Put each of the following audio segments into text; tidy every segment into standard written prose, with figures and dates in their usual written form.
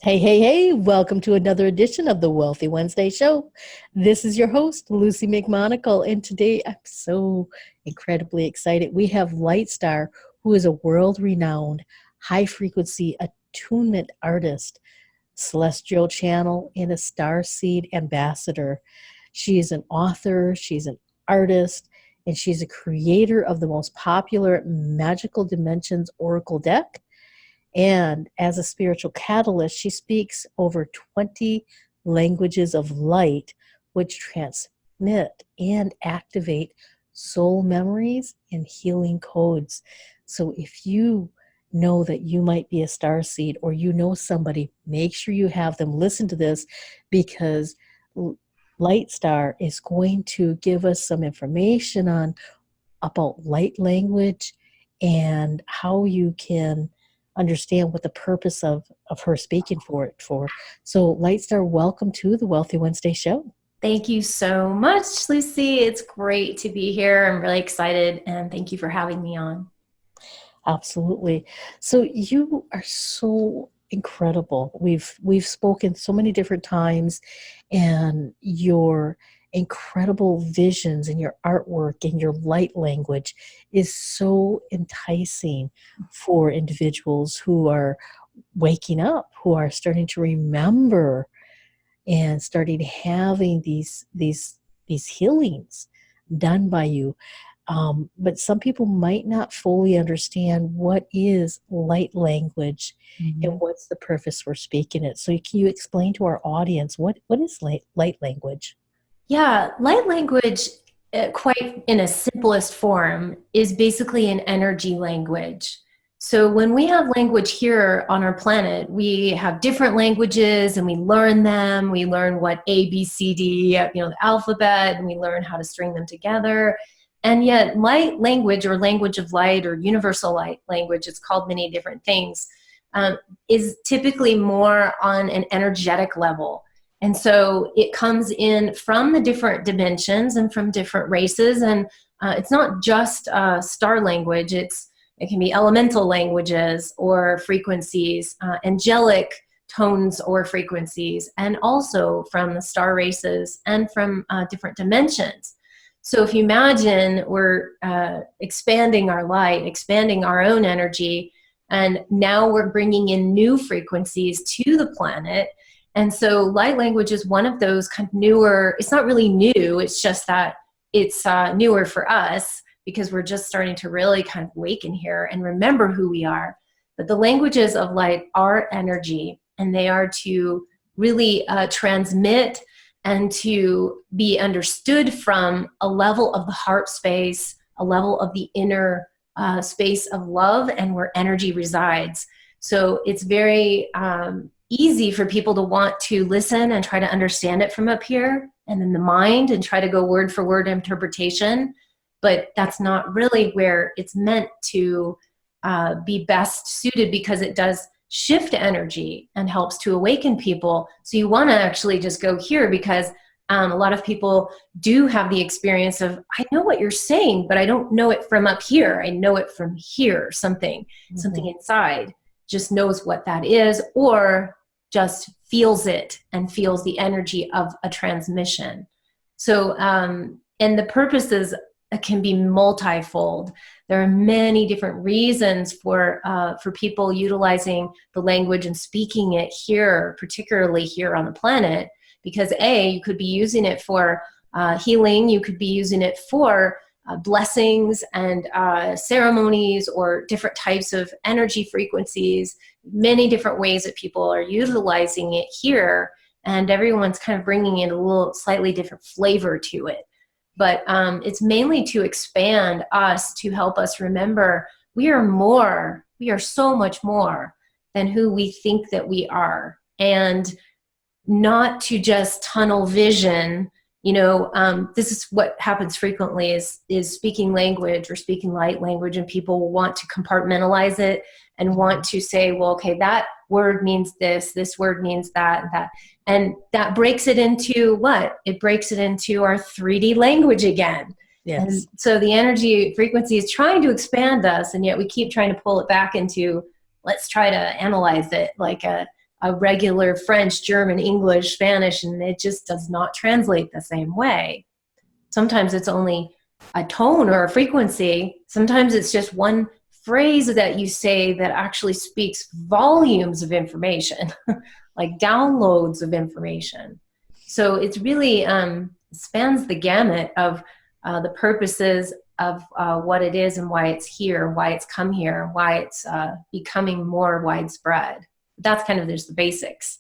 Hey, hey, hey, welcome to another edition of the Wealthy Wednesday Show. This is your host, Luci McMonagle, and today I'm so incredibly excited. We have Lightstar, who is a world-renowned high-frequency attunement artist, celestial channel, and a star seed ambassador. She is an author, she's an artist, and she's a creator of the most popular Magical Dimensions Oracle deck. And as a spiritual catalyst, she speaks over 20 languages of light, which transmit and activate soul memories and healing codes. So if you know that you might be a star seed or you know somebody, make sure you have them listen to this, because Lightstar is going to give us some information on about light language and how you can understand what the purpose of her speaking for it for. So Lightstar, welcome to the Wealthy Wednesday Show. Thank you so much, Lucy. It's great to be here. I'm really excited, and thank you for having me on. Absolutely. So you are so incredible. We've spoken so many different times, and your incredible visions and your artwork and your light language is so enticing for individuals who are waking up, who are starting to remember and starting having these healings done by you. But some people might not fully understand what is light language and what's the purpose for speaking it. So can you explain to our audience what is light language? Yeah, light language, quite in a simplest form, is basically an energy language. So when we have language here on our planet, we have different languages and we learn them. We learn what A, B, C, D, the alphabet, and we learn how to string them together. And yet light language, or language of light, or universal light language, it's called many different things, is typically more on an energetic level. And so it comes in from the different dimensions and from different races. And it's not just star language. It can be elemental languages or frequencies, angelic tones or frequencies, and also from the star races and from different dimensions. So if you imagine we're expanding our light, expanding our own energy, and now we're bringing in new frequencies to the planet. And so light language is one of those kind of newer, it's not really new, it's just that it's newer for us because we're just starting to really kind of awaken here and remember who we are. But the languages of light are energy, and they are to really transmit and to be understood from a level of the heart space, a level of the inner space of love, and where energy resides. So it's very easy for people to want to listen and try to understand it from up here and in the mind and try to go word for word interpretation. But that's not really where it's meant to be best suited, because it does shift energy and helps to awaken people. So you want to actually just go here, because a lot of people do have the experience of, I know what you're saying, but I don't know it from up here. I know it from here, something inside just knows what that is, or just feels it and feels the energy of a transmission. So, and the purposes can be multifold. There are many different reasons for people utilizing the language and speaking it here, particularly here on the planet, because you could be using it for healing, you could be using it for blessings and ceremonies, or different types of energy frequencies, many different ways that people are utilizing it here, and everyone's kind of bringing in a little slightly different flavor to it. But it's mainly to expand us, to help us remember we are so much more than who we think that we are, and not to just tunnel vision. This is what happens frequently is speaking language or speaking light language, and people want to compartmentalize it and want to say, well, okay, that word means this word means that. And that breaks it into what? It breaks it into our 3D language again. Yes. And so the energy frequency is trying to expand us, and yet we keep trying to pull it back into, let's try to analyze it like a a regular French, German, English, Spanish, and it just does not translate the same way. Sometimes it's only a tone or a frequency. Sometimes it's just one phrase that you say that actually speaks volumes of information, like downloads of information. So it's really spans the gamut of the purposes of what it is and why it's here, why it's come here, why it's becoming more widespread. That's kind of just the basics.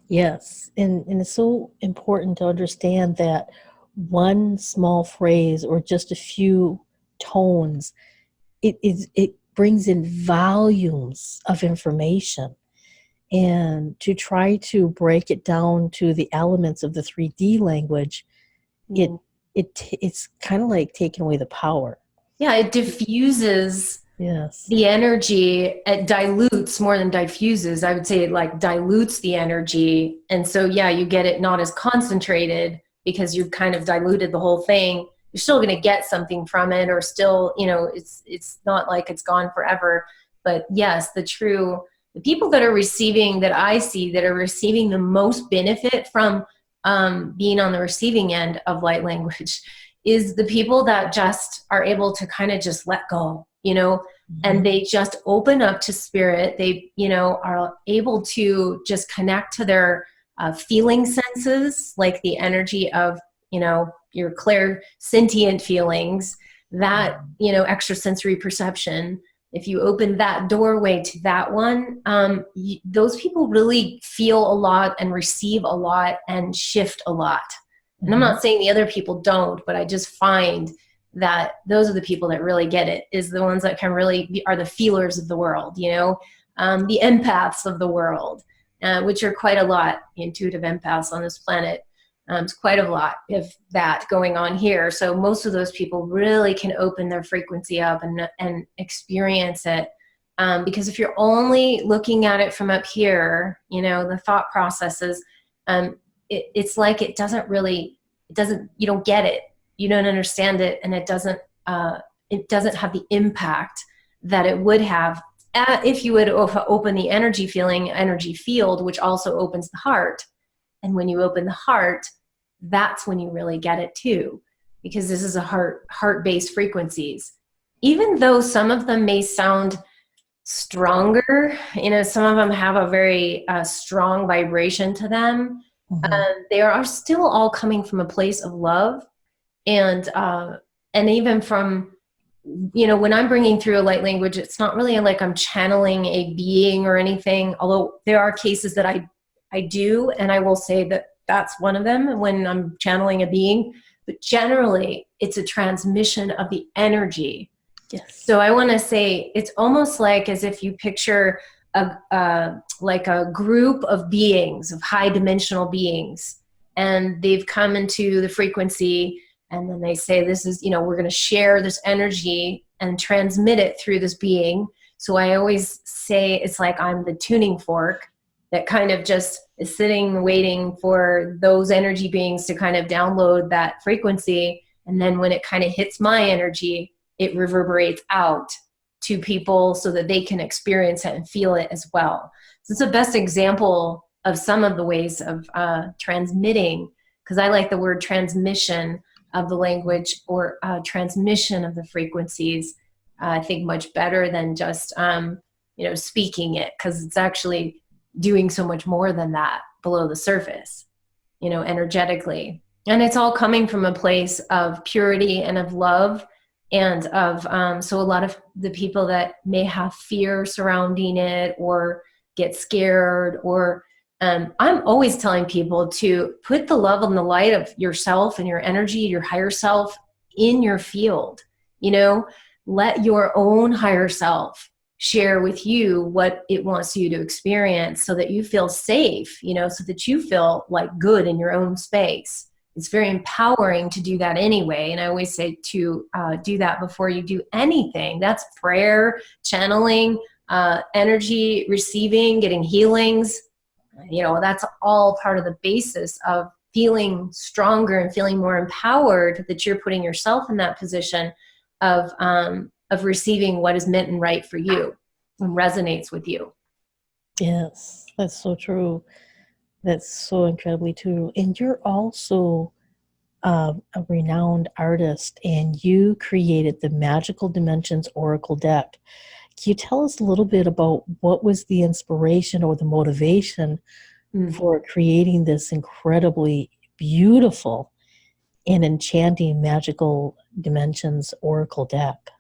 Yes, and it's so important to understand that one small phrase or just a few tones, it brings in volumes of information. And to try to break it down to the elements of the 3D language, it's kind of like taking away the power. Yeah, it diffuses Yes. the energy. It dilutes more than diffuses. I would say it like dilutes the energy. And so, yeah, you get it not as concentrated because you've kind of diluted the whole thing. You're still going to get something from it, or still, it's not like it's gone forever. But yes, the people that are receiving, that I see that are receiving the most benefit from being on the receiving end of light language is the people that just are able to kind of just let go, and they just open up to spirit. They, are able to just connect to their feeling senses, like the energy of, your clairsentient feelings, that, extrasensory perception. If you open that doorway to that one, those people really feel a lot and receive a lot and shift a lot. And I'm not saying the other people don't, but I just find that those are the people that really get it, is the ones that can really are the feelers of the world, the empaths of the world, which are quite a lot, intuitive empaths on this planet. It's quite a lot of that going on here. So most of those people really can open their frequency up and experience it. Because if you're only looking at it from up here, the thought processes, it's like you don't get it. You don't understand it. And it doesn't have the impact that it would have if you would open the energy field, which also opens the heart. And when you open the heart, that's when you really get it too, because this is a heart-based frequencies. Even though some of them may sound stronger, some of them have a very strong vibration to them. They are still all coming from a place of love, and even from, when I'm bringing through a light language, it's not really like I'm channeling a being or anything. Although there are cases that I do, and I will say that that's one of them when I'm channeling a being. But generally, it's a transmission of the energy. Yes. So I want to say it's almost like as if you picture like a group of beings, of high dimensional beings, and they've come into the frequency, and then they say, this is, we're going to share this energy and transmit it through this being. So I always say it's like I'm the tuning fork that kind of just is sitting waiting for those energy beings to kind of download that frequency. And then when it kind of hits my energy, it reverberates out to people so that they can experience it and feel it as well. So it's the best example of some of the ways of transmitting, because I like the word transmission of the language, or transmission of the frequencies. I think much better than just speaking it, because it's actually doing so much more than that below the surface, energetically. And it's all coming from a place of purity and of love, and of so a lot of the people that may have fear surrounding it or get scared, or I'm always telling people to put the love and the light of yourself and your energy, your higher self, in your field. Let your own higher self share with you what it wants you to experience, so that you feel safe, so that you feel like good in your own space. It's very empowering to do that anyway. And I always say to do that before you do anything. That's prayer, channeling, energy receiving, getting healings. That's all part of the basis of feeling stronger and feeling more empowered, that you're putting yourself in that position of receiving what is meant and right for you and resonates with you. Yes, that's so true. That's so incredibly true. And you're also a renowned artist, and you created the Magical Dimensions Oracle deck. Can you tell us a little bit about what was the inspiration or the motivation Mm. for creating this incredibly beautiful and enchanting Magical Dimensions Oracle deck?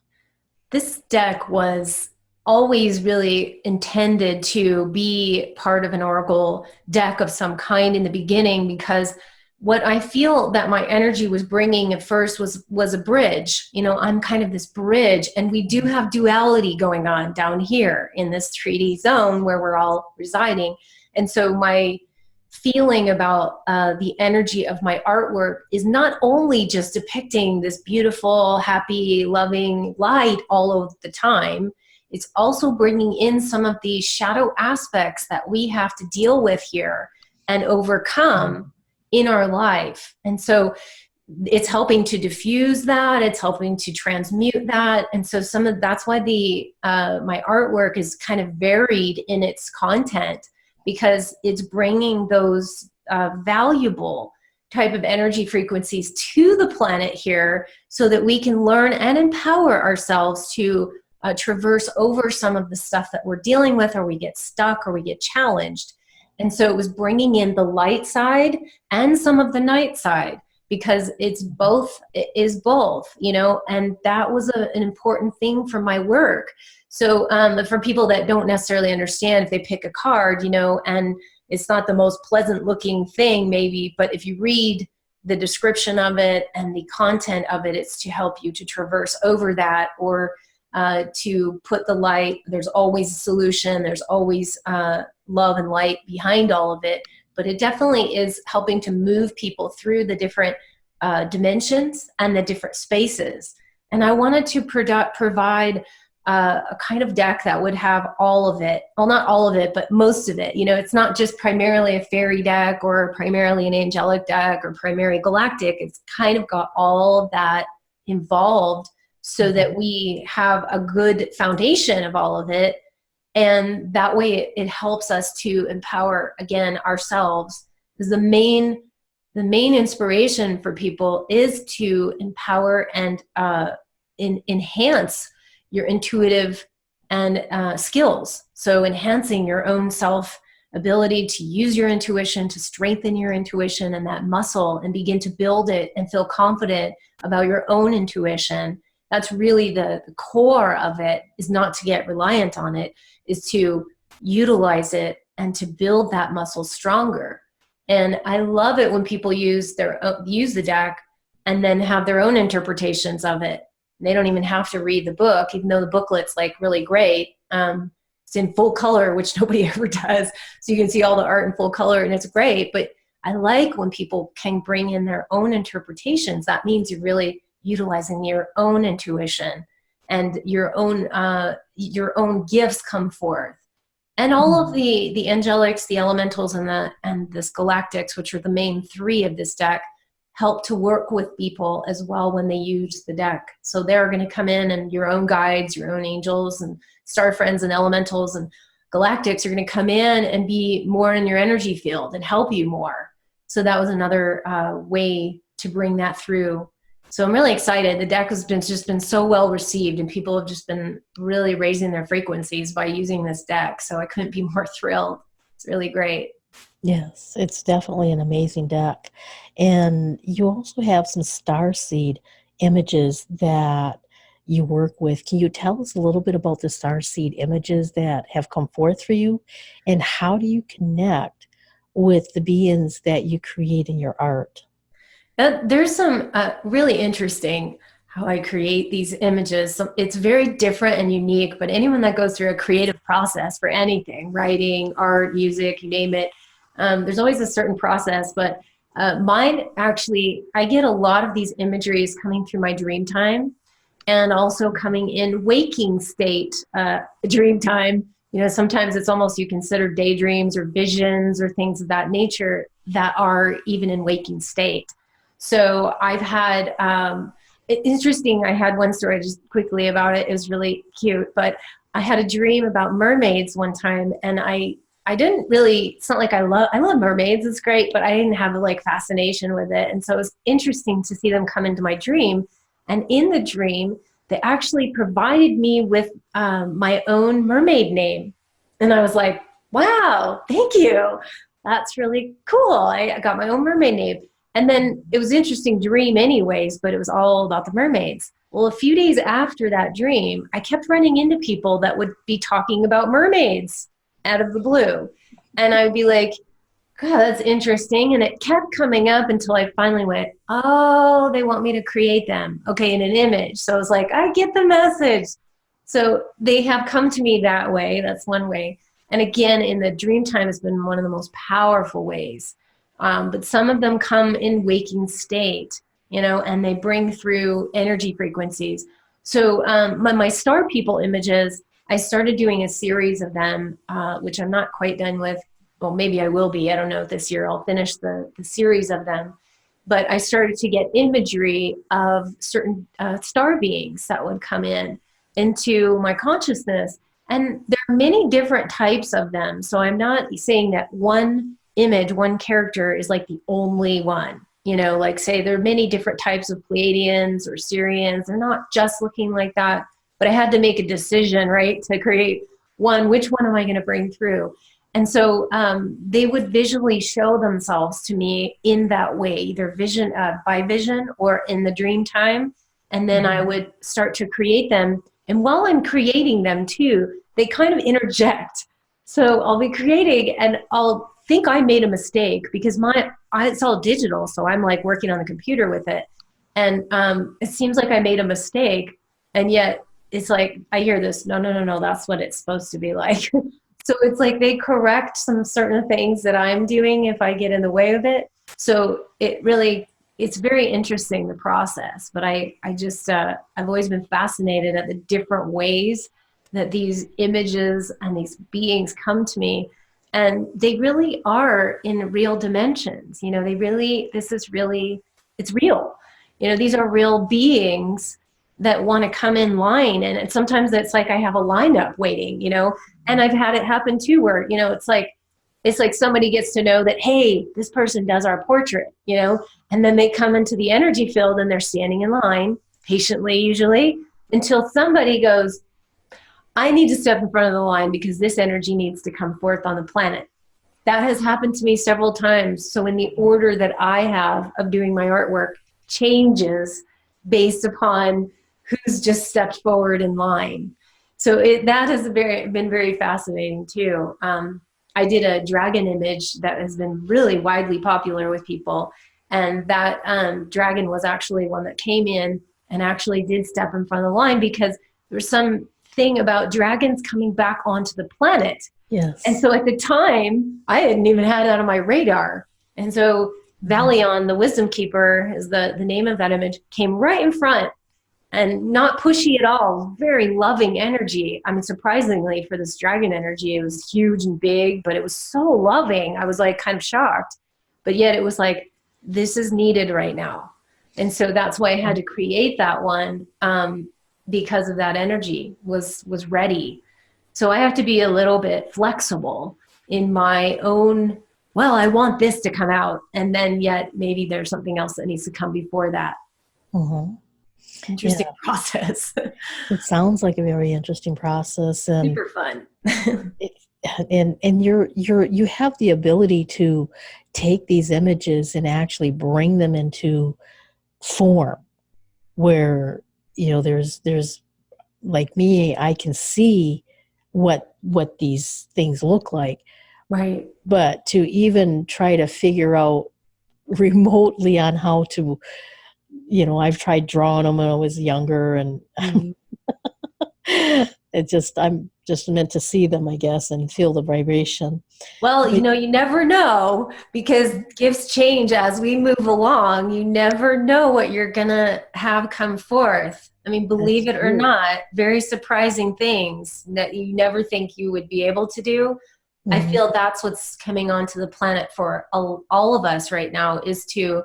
This deck was always really intended to be part of an oracle deck of some kind in the beginning, because what I feel that my energy was bringing at first was a bridge. You know, I'm kind of this bridge, and we do have duality going on down here in this 3D zone where we're all residing. And so my feeling about the energy of my artwork is not only just depicting this beautiful, happy, loving light all of the time, it's also bringing in some of the shadow aspects that we have to deal with here and overcome in our life. And so it's helping to diffuse that, it's helping to transmute that. And so that's why the my artwork is kind of varied in its content, because it's bringing those valuable type of energy frequencies to the planet here so that we can learn and empower ourselves to traverse over some of the stuff that we're dealing with, or we get stuck, or we get challenged. And so it was bringing in the light side and some of the night side, because it is both, you know, and that was an important thing for my work. So for people that don't necessarily understand, if they pick a card, you know, and it's not the most pleasant looking thing maybe, but if you read the description of it and the content of it, it's to help you to traverse over that, or to put the light. There's always a solution. There's always love and light behind all of it. But it definitely is helping to move people through the different dimensions and the different spaces. And I wanted to provide a kind of deck that would have all of it. Well, not all of it, but most of it. You know, it's not just primarily a fairy deck or primarily an angelic deck or primarily galactic. It's kind of got all of that involved so that we have a good foundation of all of it. And that way it helps us to empower, again, ourselves. Because the main inspiration for people is to empower and enhance your intuitive and skills. So enhancing your own self ability to use your intuition, to strengthen your intuition and that muscle, and begin to build it and feel confident about your own intuition. That's really the core of it, is not to get reliant on it, is to utilize it and to build that muscle stronger. And I love it when people use the deck and then have their own interpretations of it. They don't even have to read the book, even though the booklet's like really great. It's in full color, which nobody ever does. So you can see all the art in full color, and it's great. But I like when people can bring in their own interpretations. That means you're really utilizing your own intuition, and your own gifts come forth. And all of the angelics, the elementals, and this galactics, which are the main three of this deck, help to work with people as well when they use the deck. So they're going to come in, and your own guides, your own angels and star friends and elementals and galactics are going to come in and be more in your energy field and help you more. So that was another way to bring that through. So I'm really excited. The deck has just been so well received, and people have just been really raising their frequencies by using this deck. So I couldn't be more thrilled. It's really great. Yes, it's definitely an amazing deck. And you also have some star seed images that you work with. Can you tell us a little bit about the star seed images that have come forth for you? And how do you connect with the beings that you create in your art? There's some really interesting how I create these images. So it's very different and unique, but anyone that goes through a creative process for anything, writing, art, music, you name it, there's always a certain process. But mine, actually, I get a lot of these imageries coming through my dream time, and also coming in waking state dream time. You know, sometimes it's almost, you consider daydreams or visions or things of that nature that are even in waking state. So I've had, interesting, I had one story just quickly about it. It was really cute, but I had a dream about mermaids one time, and I I didn't really, it's not like I love mermaids, it's great, but I didn't have a like fascination with it. And so it was interesting to see them come into my dream. And in the dream, they actually provided me with my own mermaid name. And I was like, wow, thank you. That's really cool. I got my own mermaid name. And then it was an interesting dream anyways, but it was all about the mermaids. Well, a few days after that dream, I kept running into people that would be talking about mermaids out of the blue. And I'd be like, God, that's interesting. And it kept coming up until I finally went, oh, they want me to create them. Okay, in an image. So I was like, I get the message. So they have come to me that way. That's one way. And again, in the dream time has been one of the most powerful ways. But some of them come in waking state, you know, and they bring through energy frequencies. So my Starpeople images, I started doing a series of them, which I'm not quite done with. Well, maybe I will be. I don't know if this year I'll finish the series of them. But I started to get imagery of certain star beings that would come into my consciousness. And there are many different types of them. So I'm not saying that one image, one character is like the only one. You know, like say there are many different types of Pleiadians or Syrians. They're not just looking like that. But I had to make a decision, right, to create one. Which one am I going to bring through? And so they would visually show themselves to me in that way, either vision by vision or in the dream time. And then I would start to create them. And while I'm creating them too, they kind of interject. So I'll be creating and I'll think I made a mistake because it's all digital. So I'm like working on the computer with it. And it seems like I made a mistake. And yet it's like, I hear this, no, that's what it's supposed to be like. So it's like they correct some certain things that I'm doing if I get in the way of it. So it's very interesting, the process. But I just, I've always been fascinated at the different ways that these images and these beings come to me. And they really are in real dimensions. You know, it's real. You know, these are real beings that want to come in line. And sometimes it's like I have a lineup waiting, you know, and I've had it happen too, where, you know, it's like somebody gets to know that, hey, this person does our portrait, you know, and then they come into the energy field and they're standing in line patiently, usually, until somebody goes, I need to step in front of the line because this energy needs to come forth on the planet. That has happened to me several times. So in the order that I have of doing my artwork changes based upon who's just stepped forward in line. So that has been very fascinating too. I did a dragon image that has been really widely popular with people. And that dragon was actually one that came in and actually did step in front of the line because there's some thing about dragons coming back onto the planet. Yes. And so at the time, I hadn't even had it on my radar. And so Valion, the wisdom keeper, is the name of that image, came right in front and not pushy at all. Very loving energy. I mean, surprisingly for this dragon energy, it was huge and big, but it was so loving. I was like kind of shocked, but yet it was like, this is needed right now. And so that's why I had to create that one, because of that energy was ready. So I have to be a little bit flexible in my own, well, I want this to come out. And then yet maybe there's something else that needs to come before that. Mm-hmm. Interesting process. It sounds like a very interesting process, and super fun. and you have the ability to take these images and actually bring them into form where, you know, there's like me, I can see what these things look like, right? But to even try to figure out remotely on how to, you know, I've tried drawing them when I was younger, and I'm just meant to see them, I guess, and feel the vibration. Well, you know, you never know, because gifts change as we move along. You never know what you're going to have come forth. I mean, believe it or not, very surprising things that you never think you would be able to do. Mm-hmm. I feel that's what's coming onto the planet for all of us right now, is to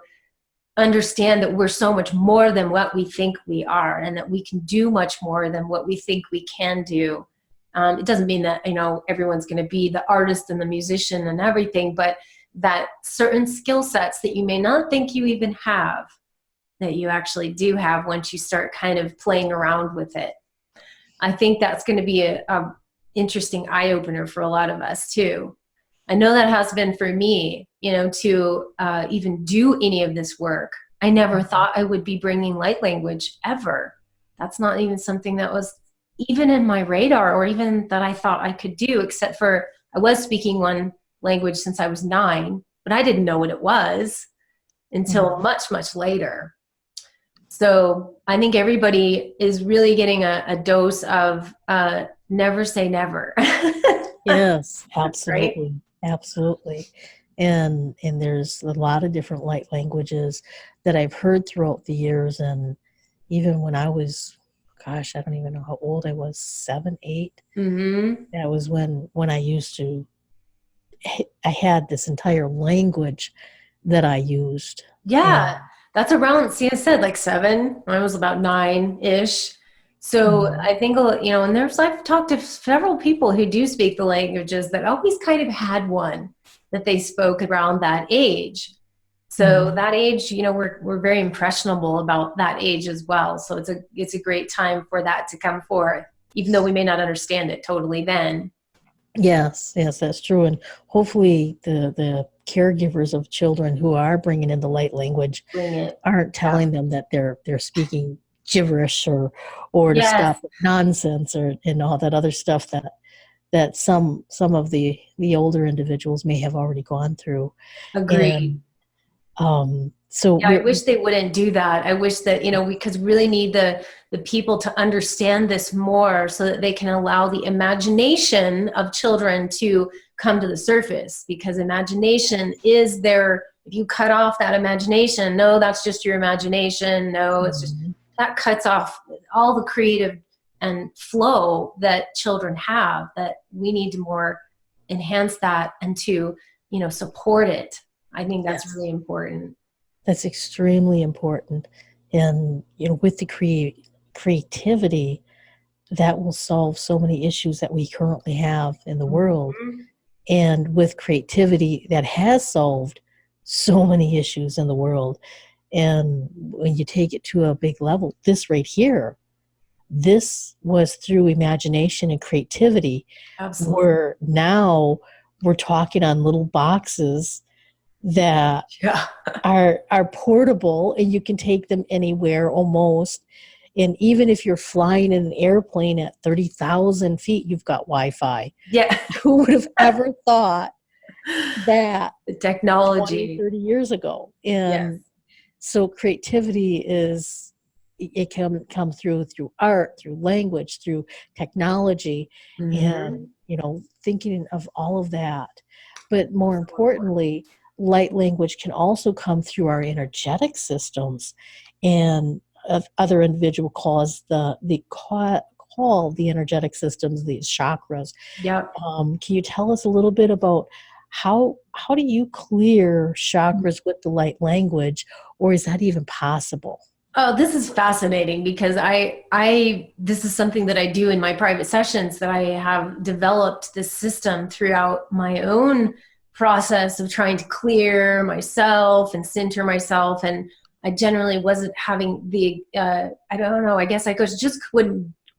understand that we're so much more than what we think we are, and that we can do much more than what we think we can do. It doesn't mean that, everyone's going to be the artist and the musician and everything, but that certain skill sets that you may not think you even have, that you actually do have once you start kind of playing around with it. I think that's going to be a interesting eye-opener for a lot of us too. I know that has been for me, to even do any of this work. I never thought I would be bringing light language ever. That's not even something that was even in my radar or even that I thought I could do, except for I was speaking one language since I was 9, but I didn't know what it was until much, much later. So I think everybody is really getting a dose of never say never. Yes, absolutely. Right? Absolutely. And there's a lot of different light languages that I've heard throughout the years. And even when I was, gosh, I don't even know how old I was, 7, 8. Mm-hmm. That was when I used to, I had this entire language that I used. Yeah, that's around, see, I said like 7. I was about 9-ish. So I think, and I've talked to several people who do speak the languages that always kind of had one that they spoke around that age. So that age, we're very impressionable about that age as well. So it's a great time for that to come forth, even though we may not understand it totally then. Yes, that's true. And hopefully the caregivers of children who are bringing in the light language Bring it. aren't telling them that they're speaking gibberish or to Yes. stop nonsense and all that other stuff that some of the older individuals may have already gone through. Agreed. So yeah, I wish they wouldn't do that. I wish that, because we really need the people to understand this more so that they can allow the imagination of children to come to the surface, because imagination is there. If you cut off that imagination, no, that's just your imagination. No, it's just, that cuts off all the creative and flow that children have, that we need to more enhance that and to, support it. I think that's really important. That's extremely important. And, with the creativity, that will solve so many issues that we currently have in the world. And with creativity, that has solved so many issues in the world. And when you take it to a big level, this right here, this was through imagination and creativity. Absolutely. Where now we're talking on little boxes that are portable, and you can take them anywhere almost. And even if you're flying in an airplane at 30,000 feet, you've got Wi-Fi. Yeah. Who would have ever thought that? The technology. 20, 30 years ago. And so creativity it can come through art, through language, through technology, and, thinking of all of that. But more importantly, light language can also come through our energetic systems, and other individual calls call the energetic systems these chakras. Yep. Can you tell us a little bit about how do you clear chakras with the light language, or is that even possible? Oh, this is fascinating, because this is something that I do in my private sessions, that I have developed this system throughout my own process of trying to clear myself and center myself. And I generally wasn't having I don't know, I guess I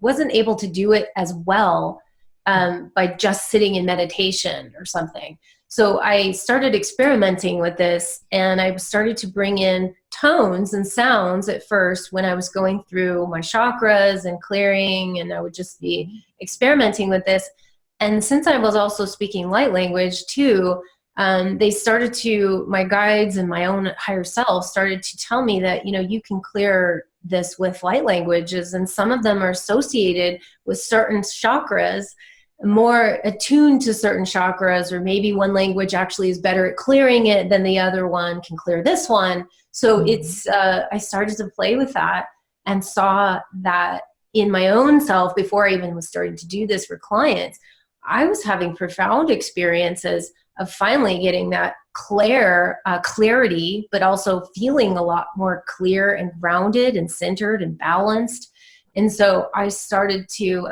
wasn't able to do it as well by just sitting in meditation or something. So I started experimenting with this, and I started to bring in tones and sounds at first when I was going through my chakras and clearing, and I would just be experimenting with this. And since I was also speaking light language too, my guides and my own higher self started to tell me that, you can clear this with light languages, and some of them are associated with certain chakras, more attuned to certain chakras, or maybe one language actually is better at clearing it than the other one can clear this one. So I started to play with that and saw that in my own self, before I even was starting to do this for clients, I was having profound experiences of finally getting that clarity, but also feeling a lot more clear and grounded and centered and balanced. And so I started to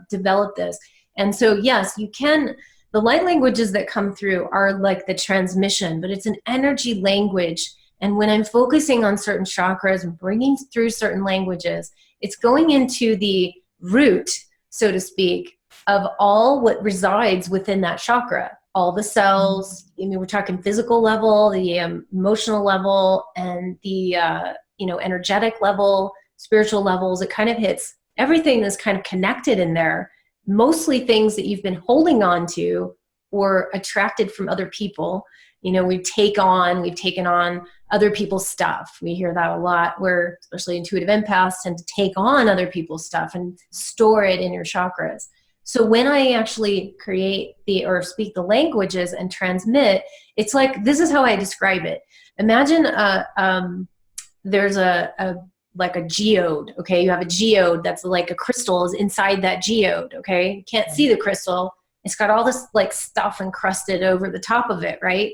develop this. And so, yes, you can, the light languages that come through are like the transmission, but it's an energy language. And when I'm focusing on certain chakras and bringing through certain languages, it's going into the root, so to speak, of all what resides within that chakra, all the cells. I mean, we're talking physical level, the emotional level, and the energetic level, spiritual levels. It kind of hits everything that's kind of connected in there, mostly things that you've been holding on to or attracted from other people. We've taken on other people's stuff. We hear that a lot, where especially intuitive empaths tend to take on other people's stuff and store it in your chakras. So when I actually create or speak the languages and transmit, it's like, this is how I describe it. Imagine there's a geode, okay? You have a geode that's like a crystal is inside that geode, okay? You can't see the crystal. It's got all this like stuff encrusted over the top of it, right?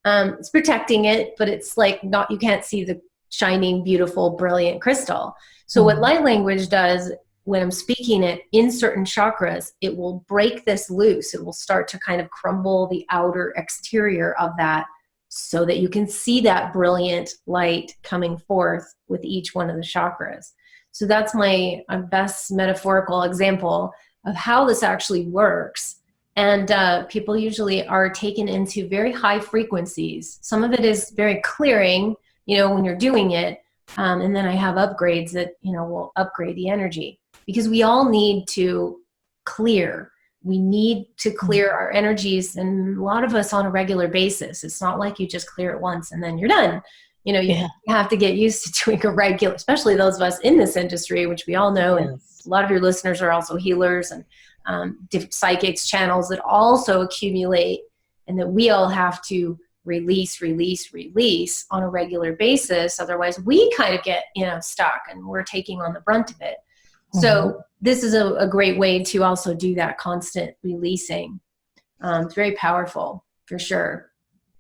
It's protecting it, but it's like not, you can't see the shining, beautiful, brilliant crystal. So what light language does, when I'm speaking it in certain chakras, it will break this loose. It will start to kind of crumble the outer exterior of that so that you can see that brilliant light coming forth with each one of the chakras. So that's my best metaphorical example of how this actually works. And people usually are taken into very high frequencies. Some of it is very clearing, when you're doing it. And then I have upgrades that, will upgrade the energy, because we all need to clear. We need to clear our energies, and a lot of us on a regular basis. It's not like you just clear it once and then you're done. You have to get used to doing a regular, especially those of us in this industry, which we all know. And a lot of your listeners are also healers and different psychics channels that also accumulate, and that we all have to release on a regular basis. Otherwise we kind of get, stuck, and we're taking on the brunt of it. So this is a great way to also do that constant releasing. It's very powerful, for sure.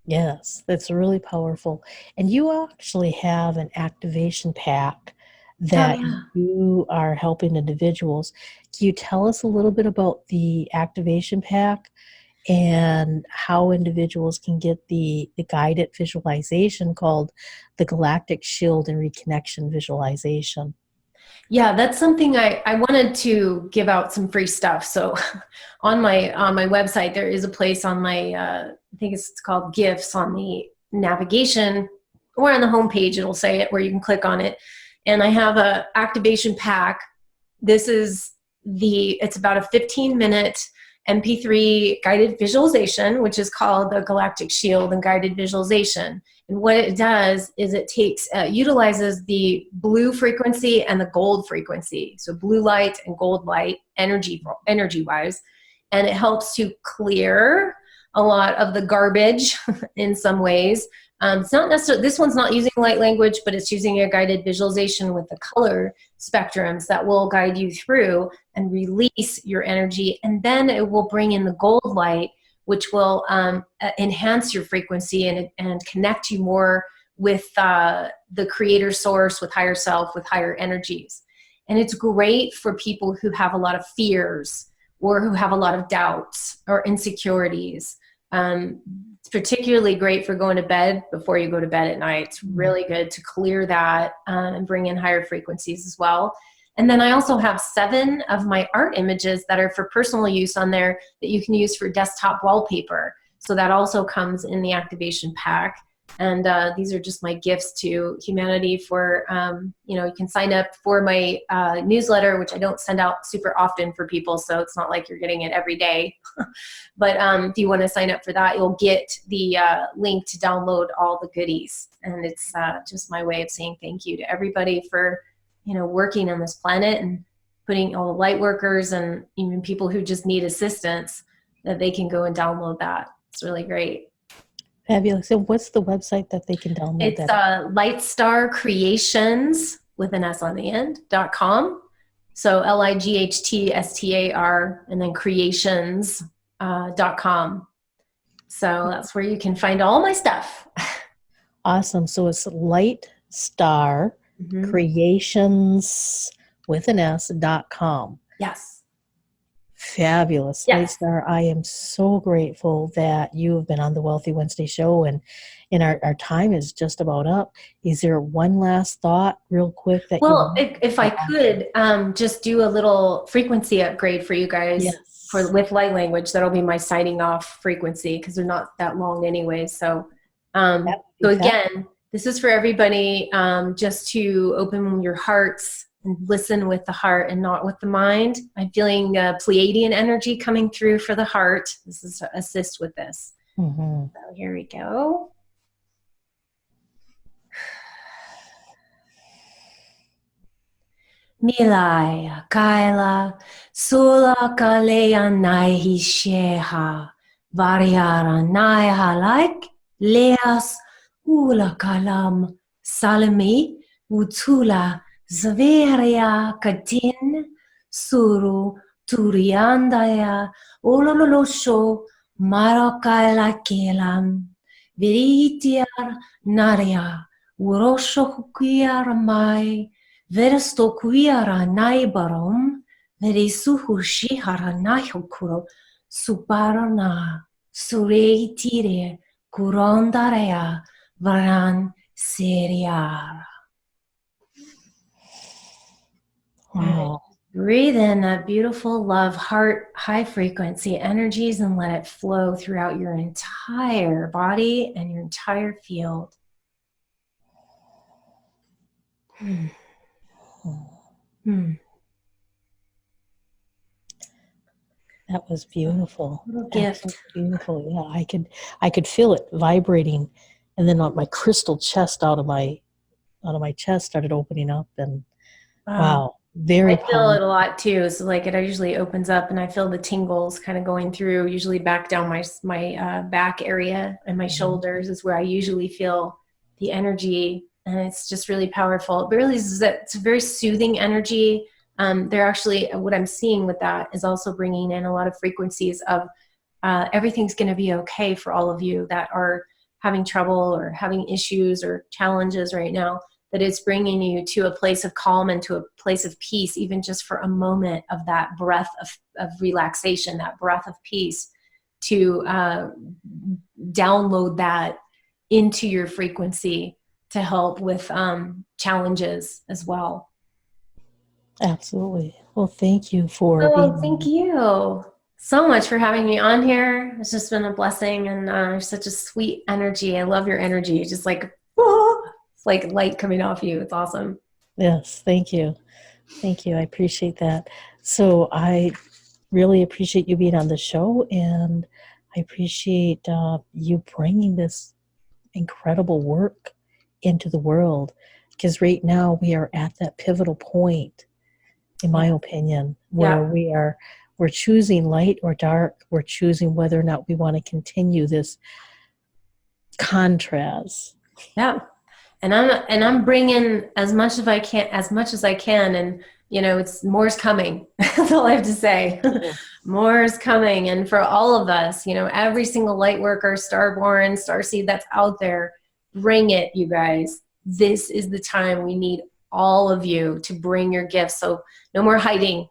Yes, that's really powerful. And you actually have an activation pack that you are helping individuals. Can you tell us a little bit about the activation pack and how individuals can get the guided visualization called the Galactic Shield and Reconnection Visualization? Yeah, that's something I wanted to give out some free stuff. So on my website, there is a place on my, I think it's called gifts on the navigation, or on the homepage, it'll say it, where you can click on it. And I have a activation pack. This is it's about a 15-minute MP3 guided visualization, which is called the Galactic Shield and Guided Visualization. And what it does is it utilizes the blue frequency and the gold frequency. So blue light and gold light energy-wise. And it helps to clear a lot of the garbage in some ways. It's not necessarily, this one's not using light language, but it's using a guided visualization with the color spectrums that will guide you through and release your energy. And then it will bring in the gold light, which will enhance your frequency and connect you more with the creator source, with higher self, with higher energies. And it's great for people who have a lot of fears, or who have a lot of doubts or insecurities. It's particularly great for going to bed before you go to bed at night. It's really good to clear that and bring in higher frequencies as well. And then I also have 7 of my art images that are for personal use on there that you can use for desktop wallpaper. So that also comes in the activation pack. And these are just my gifts to humanity for, you can sign up for my newsletter, which I don't send out super often for people. So it's not like you're getting it every day. But if you want to sign up for that, you'll get the link to download all the goodies. And it's just my way of saying thank you to everybody for, working on this planet, and putting all the light workers and even people who just need assistance, that they can go and download that. It's really great. Fabulous. So what's the website that they can download it's, that? It's Lightstar Creations with an S on the end, .com. So LIGHTSTAR and then creations, .com. So that's where you can find all my stuff. Awesome. So it's Lightstar Creations with an S.com. Yes. Fabulous. Yes. Lightstar, I am so grateful that you have been on the Wealthy Wednesday show, and our time is just about up. Is there one last thought real quick that you Well, want if I to offer? could just do a little frequency upgrade for you guys Yes. with light language, that'll be my signing off frequency because they're not that long anyway. So, That would so be fabulous. again, this is for everybody, just to open your hearts and listen with the heart and not with the mind. I'm feeling Pleiadian energy coming through for the heart. This is to assist with this. Mm-hmm. So here we go. Milaya Kaila Sula Kalea Naihi Sheha Variara Naiha like Leas Ula Kalam Salami Utula Zveria Katin Suru Turiandaya Ololosho Marakaila Kelam Viritiar Naria Urosho Hukiar Mai Veresto kuiara naibarom, verisuhu shihara naihokuro, suparana, sureitire, kurondarea, varan seriara. Wow. Breathe in that beautiful love, heart, high frequency energies and let it flow throughout your entire body and your entire field. That was beautiful. Little gift. Absolutely beautiful. Yeah, I could feel it vibrating, and then my crystal chest out of my chest started opening up, and wow, very I feel powerful. it a lot too. So like it usually opens up and I feel the tingles kind of going through, usually back down my back area and my shoulders is where I usually feel the energy. And it's just really powerful. But really is that it's a very soothing energy. They're actually, what I'm seeing with that is also bringing in a lot of frequencies of everything's going to be okay for all of you that are having trouble or having issues or challenges right now, that it's bringing you to a place of calm and to a place of peace, even just for a moment of that breath of relaxation, that breath of peace, to download that into your frequency to help with challenges as well. Absolutely. Well, thank you for Oh, being thank on. you so much for having me on here. It's just been a blessing and such a sweet energy. I love your energy. Just like, oh, it's like light coming off you. It's awesome. Yes, thank you. Thank you. I appreciate that. So I really appreciate you being on the show, and I appreciate you bringing this incredible work into the world, because right now we are at that pivotal point, in my opinion, where Yeah. we're choosing light or dark. We're choosing whether or not we want to continue this contrast. Yeah. And I'm bringing as much as I can. And, it's more's coming. That's all I have to say. More is coming. And for all of us, every single light worker, starborn, starseed that's out there, bring it, you guys. This is the time we need all of you to bring your gifts. So no more hiding.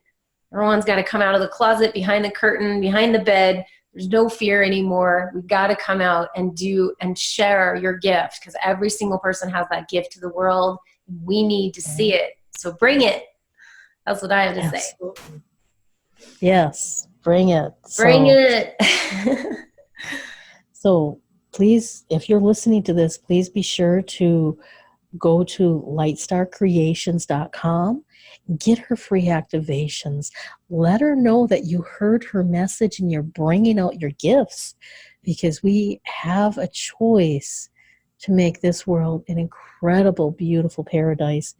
Everyone's got to come out of the closet, behind the curtain, behind the bed. There's no fear anymore. We got to come out and do and share your gift, because every single person has that gift to the world. We need to see it. So bring it. That's what I have to say. Absolutely. Yes, bring it. Bring it. So please, if you're listening to this, please be sure to go to lightstarcreations.com, get her free activations. Let her know that you heard her message and you're bringing out your gifts, because we have a choice to make this world an incredible, beautiful paradise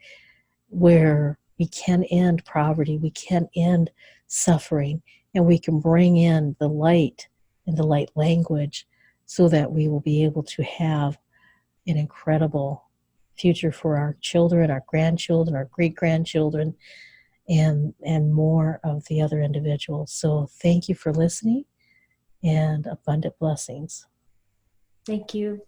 where we can end poverty, we can end suffering, and we can bring in the light and the light language, so that we will be able to have an incredible future for our children, our grandchildren, our great-grandchildren, and more of the other individuals. So thank you for listening, and abundant blessings. Thank you.